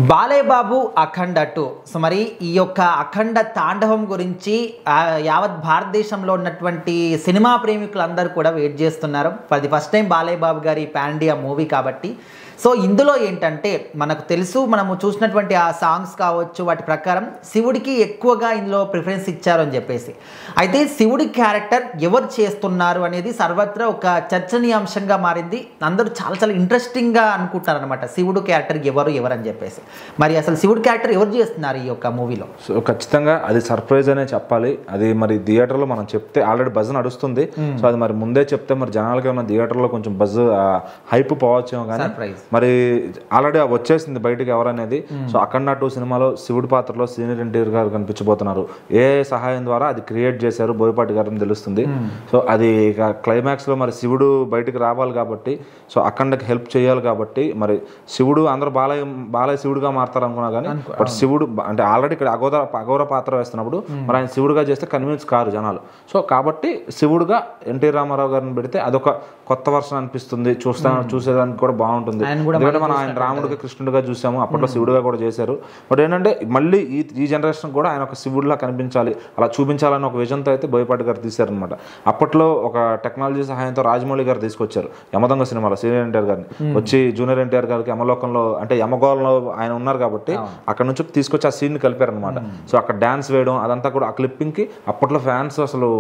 బాలయ్య బాబు అఖండ 2. So మరి ఈ యొక్క అఖండ తాండవం గురించి యావత్ భారతదేశంలో ఉన్నటువంటి సినిమా ప్రేమికులందరూ కూడా వెయిట్ చేస్తున్నారు. For the first time Balayya Babu గారి పాన్ ఇండియా మూవీ కాబట్టి. సో ఇందులో ఏంటంటే మనకు తెలుసు, మనము చూసినటువంటి ఆ సాంగ్స్ కావచ్చు, వాటి ప్రకారం శివుడికి ఎక్కువగా ఇందులో ప్రిఫరెన్స్ ఇచ్చారు అని చెప్పేసి. అయితే శివుడి క్యారెక్టర్ ఎవరు చేస్తున్నారు అనేది సర్వత్రా ఒక చర్చనీయాంశంగా మారింది. అందరూ చాలా చాలా ఇంట్రెస్టింగ్గా అనుకుంటున్నారు అనమాట, శివుడు క్యారెక్టర్ ఎవరు అని చెప్పేసి. మరి అసలు శివుడి క్యారెక్టర్ ఎవరు చేస్తున్నారు ఈ యొక్క మూవీలో? సో ఖచ్చితంగా అది సర్ప్రైజ్ అనే చెప్పాలి. అది మరి థియేటర్లో మనం చెప్తే ఆల్రెడీ బజ్ నడుస్తుంది. సో అది మరి ముందే చెప్తే మరి జనాలకి ఏమైనా థియేటర్లో కొంచెం బజ్ హైప్ పోవచ్చేమో, కానీ మరి ఆల్రెడీ వచ్చేసింది బయటకు ఎవరనేది. సో అఖండ 2 సినిమాలో శివుడి పాత్రలో సీనియర్ ఎన్టీఆర్ గారు కనిపించబోతున్నారు. ఏ సహాయం ద్వారా అది క్రియేట్ చేశారు బోయపాటి గారిని తెలుస్తుంది. సో అది ఇక క్లైమాక్స్లో మరి శివుడు బయటకు రావాలి కాబట్టి, సో అఖండకి హెల్ప్ చేయాలి కాబట్టి, మరి శివుడు అందరూ బాలయ్య శివుడుగా మారుతారు అనుకున్నా కానీ, బట్ శివుడు అంటే ఆల్రెడీ ఇక్కడ అఘోర పాత్ర వేస్తున్నప్పుడు మరి ఆయన శివుడుగా చేస్తే కన్విన్స్ కారు జనాలు. సో కాబట్టి శివుడుగా ఎన్టీ రామారావు గారిని పెడితే అదొక కొత్త వర్షన్ అనిపిస్తుంది, చూసేదానికి కూడా బాగుంటుంది. ఎందుకంటే మనం ఆయన రాముడిగా కృష్ణుడిగా చూసాము, అప్పట్లో శివుడిగా కూడా చేశారు. బట్ ఏంటంటే మళ్ళీ ఈ జనరేషన్ కూడా ఆయన ఒక శివుడిలా కనిపించాలి, అలా చూపించాలని ఒక విజన్తో అయితే బోయపాటి గారు తీశారనమాట. అప్పట్లో ఒక టెక్నాలజీ సహాయంతో రాజమౌళి గారు తీసుకొచ్చారు యమదొంగ సినిమాలో సీనియర్ ఎన్టీఆర్ గారిని, వచ్చి జూనియర్ ఎన్టీఆర్ గారికి యమలోకంలో అంటే యమగోళంలో ఆయన ఉన్నారు కాబట్టి అక్కడ నుంచి తీసుకొచ్చి ఆ సీన్ కలిపారనమాట. సో అక్కడ డాన్స్ వేయడం అదంతా కూడా ఆ క్లిప్పింగ్కి అప్పట్లో ఫ్యాన్స్ అసలు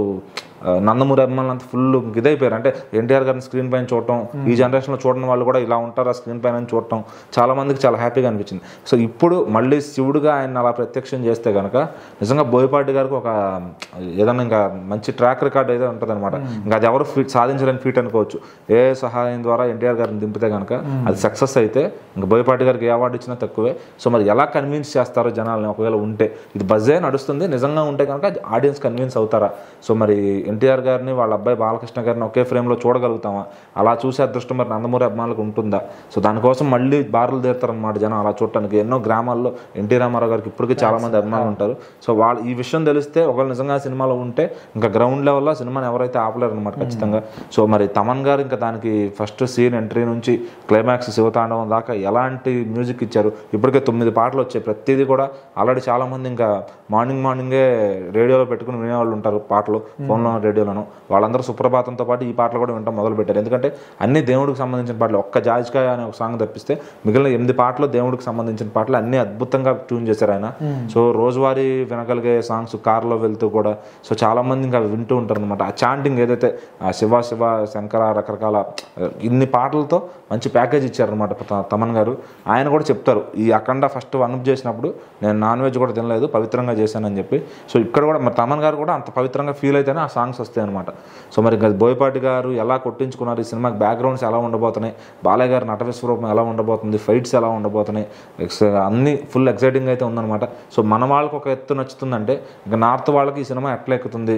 నందమూరి అభిమానులు అంతా ఫుల్ ఇదైపోయారు. అంటే ఎన్టీఆర్ గారిని స్క్రీన్ పైన చూడటం, ఈ జనరేషన్లో చూడని వాళ్ళు కూడా ఇలా ఉంటారు ఆ స్క్రీన్ పైన చూడటం చాలా మందికి చాలా హ్యాపీగా అనిపించింది. సో ఇప్పుడు మళ్ళీ శివుడుగా ఆయన అలా ప్రత్యక్షం చేస్తే కనుక నిజంగా బోయపాటి గారికి ఒక ఏదన్నా ఇంకా మంచి ట్రాక్ రికార్డ్ అయితే ఉంటుంది అనమాట. ఇంకా అది ఎవరు సాధించలేని ఫీట్ అనుకోవచ్చు. ఏ సహాయం ద్వారా ఎన్టీఆర్ గారిని దింపితే కనుక అది సక్సెస్ అయితే ఇంకా బోయపాటి గారికి ఏ అవార్డు ఇచ్చినా తక్కువే. సో మరి ఎలా కన్విన్స్ చేస్తారో జనాలని, ఒకవేళ ఉంటే ఇది బజ్జే నడుస్తుంది నిజంగా ఉంటే కనుక ఆడియన్స్ కన్విన్స్ అవుతారా? సో మరి ఎన్టీఆర్ గారిని వాళ్ళ అబ్బాయి బాలకృష్ణ గారిని ఒకే ఫ్రేమ్లో చూడగలుగుతామా? అలా చూసే అదృష్టం మరి నందమూరి అభిమానులకు ఉంటుందా? సో దానికోసం మళ్ళీ బారులు తీరుతారనమాట జనం అలా చూడటానికి. ఎన్నో గ్రామాల్లో ఎన్టీ రామారావు గారికి ఇప్పటికీ చాలా మంది అభిమానులు ఉంటారు. సో వాళ్ళు ఈ విషయం తెలిస్తే ఒకవేళ నిజంగా సినిమాలో ఉంటే ఇంకా గ్రౌండ్ లెవెల్లో సినిమాని ఎవరైతే ఆపలేరు అనమాట ఖచ్చితంగా. సో మరి తమన్ గారు ఇంకా దానికి ఫస్ట్ సీన్ ఎంట్రీ నుంచి క్లైమాక్స్ శివతాండవం దాకా ఎలాంటి మ్యూజిక్ ఇచ్చారు. ఇప్పటికే 9 పాటలు వచ్చాయి. ప్రతిదీ కూడా ఆల్రెడీ చాలా మంది ఇంకా మార్నింగే రేడియోలో పెట్టుకుని వినేవాళ్ళు ఉంటారు, పాటలు ఫోన్లో రేడియోలను. వాళ్ళందరూ సుప్రభాతంతో పాటు ఈ పాటలు కూడా వినడం మొదలు పెట్టారు. ఎందుకంటే అన్ని దేవుడికి సంబంధించిన పాటలు, ఒక్క జాజికాయ అనే ఒక సాంగ్ తప్పిస్తే మిగిలిన 8 పాటలు దేవుడికి సంబంధించిన పాటలు అన్ని అద్భుతంగా ట్యూన్ చేశారు ఆయన. సో రోజువారీ వినగలిగే సాంగ్స్ కార్లో వెళ్తూ కూడా సో చాలా మంది ఇంకా వింటూ ఉంటారు అనమాట. ఆ చాంటింగ్ ఏదైతే శివ శివ శంకర రకరకాల ఇన్ని పాటలతో మంచి ప్యాకేజ్ ఇచ్చారనమాట తమన్ గారు. ఆయన కూడా చెప్తారు, ఈ అఖండ ఫస్ట్ వన్అప్ చేసినప్పుడు నేను నాన్ వెజ్ కూడా తినలేదు, పవిత్రంగా చేశానని చెప్పి. సో ఇక్కడ కూడా మరి తమన్ గారు కూడా అంత పవిత్రంగా ఫీల్ అయితేనే ఆ సాంగ్స్ వస్తాయి అనమాట. సో మరి బోయపాటి గారు ఎలా కొట్టించుకున్నారు, ఈ సినిమాకి బ్యాక్గ్రౌండ్స్ ఎలా ఉండబోతున్నాయి, బాలయ్య గారి నట విశ్వరూపం ఎలా ఉండబోతుంది, ఫైట్స్ ఎలా ఉండబోతున్నాయి, అన్ని ఫుల్ ఎక్సైటింగ్ అయితే ఉందన్నమాట. సో మన వాళ్ళకి ఒక ఎత్తు నచ్చుతుందంటే ఇంకా నార్త్ వాళ్ళకి ఈ సినిమా ఎట్లా ఎక్కుతుంది,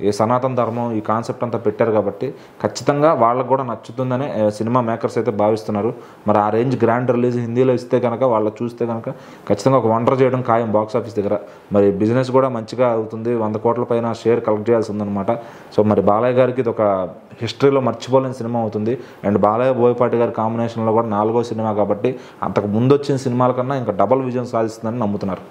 ఈ సనాతన ధర్మం ఈ కాన్సెప్ట్ అంతా పెట్టారు కాబట్టి ఖచ్చితంగా వాళ్ళకు కూడా నచ్చుతుందని సినిమా మేకర్స్ అయితే భావిస్తున్నారు. మరి ఆ రేంజ్ గ్రాండ్ రిలీజ్ హిందీలో ఇస్తే కనుక వాళ్ళు చూస్తే కనుక ఖచ్చితంగా ఒక వండర్ చేయడం ఖాయం బాక్స్ ఆఫీస్ దగ్గర. మరి బిజినెస్ కూడా మంచిగా అవుతుంది, 100 కోట్ల పైన షేర్ కలెక్ట్ చేయాల్సి ఉందన్నమాట. సో మరి బాలయ్య గారికి ఇది ఒక హిస్టరీలో మర్చిపోలేని సినిమా అవుతుంది. అండ్ బాలయ్య బోయపాటి గారి కాంబినేషన్లో కూడా 4వ సినిమా కాబట్టి అంతకు ముందు వచ్చిన సినిమాల కన్నా ఇంకా డబల్ విజయం సాధిస్తుందని నమ్ముతున్నారు.